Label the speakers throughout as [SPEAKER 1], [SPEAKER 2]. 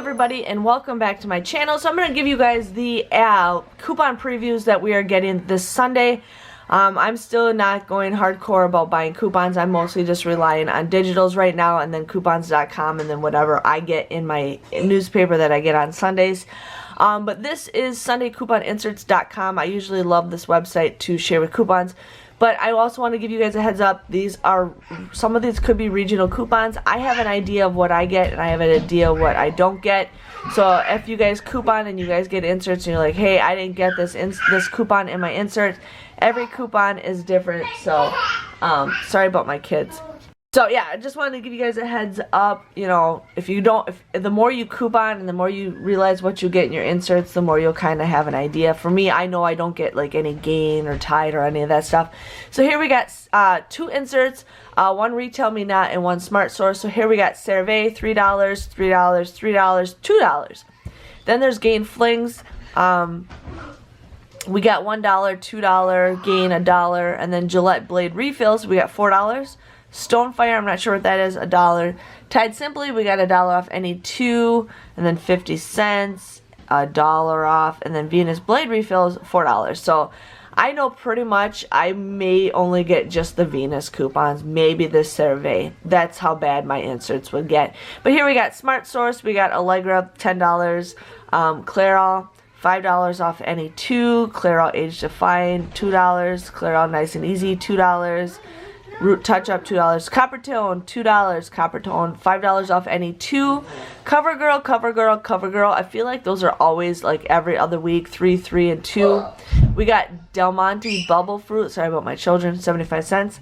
[SPEAKER 1] everybody, and welcome back to my channel. So I'm going to give you guys the coupon previews that we are getting this Sunday. I'm still not going hardcore about buying coupons. I'm mostly just relying on digitals right now, and then coupons.com, and then whatever I get in my newspaper that I get on Sundays. But this is SundayCouponInserts.com. I usually love this website to share with coupons. But I also want to give you guys a heads up. Some of these could be regional coupons. I have an idea of what I get, and I have an idea of what I don't get. So if you guys coupon and you guys get inserts and you're like, hey, I didn't get this coupon in my insert, every coupon is different. So sorry about my kids. So yeah, I just wanted to give you guys a heads up. You know, if the more you coupon and the more you realize what you get in your inserts, the more you'll kind of have an idea. For me, I know I don't get like any gain or tide or any of that stuff. So here we got 2 inserts, one Retail Me Not and one Smart Source. So here we got Survey, $3, $3, $3, $2. Then there's Gain Flings. We got $1, $2, Gain $1, and then Gillette Blade Refills. We got $4. Stonefire, I'm not sure what that is, $1. Tide Simply, we got $1 off any 2, and then 50 cents, $1 off, and then Venus Blade Refills, $4. So I know pretty much I may only get just the Venus coupons, maybe the Survey. That's how bad my inserts would get. But here we got Smart Source, we got Allegra, $10, Clairol, $5 off any 2, Clairol Age Defying, $2, Clairol Nice and Easy, $2, Root Touch Up, $2, Coppertone, $2, Coppertone, $5 off any 2, CoverGirl, CoverGirl, CoverGirl. I feel like those are always like every other week, 3, 3, and 2. We got Del Monte Bubble Fruit, sorry about my children, 75 cents.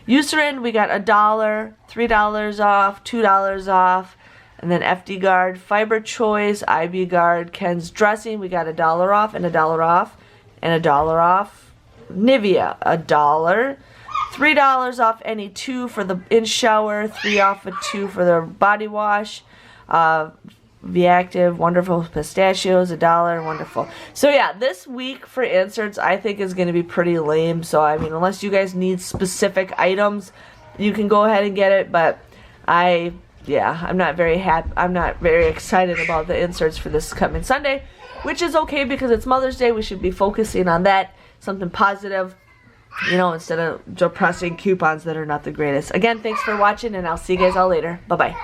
[SPEAKER 1] Eucerin, we got $1, $3 off, $2 off, and then FD Guard, Fiber Choice, IB Guard, Ken's Dressing, we got $1 off, and $1 off, and $1 off. Nivea, $1. $3 off any 2 for the in shower, 3 off of 2 for the body wash. V-Active, Wonderful Pistachios, $1, wonderful. So yeah, this week for inserts I think is going to be pretty lame. So I mean, unless you guys need specific items, you can go ahead and get it. But I'm not very happy. I'm not very excited about the inserts for this coming Sunday, which is okay because it's Mother's Day. We should be focusing on that, something positive. You know, instead of depressing coupons that are not the greatest. Again, thanks for watching, and I'll see you guys all later. Bye-bye.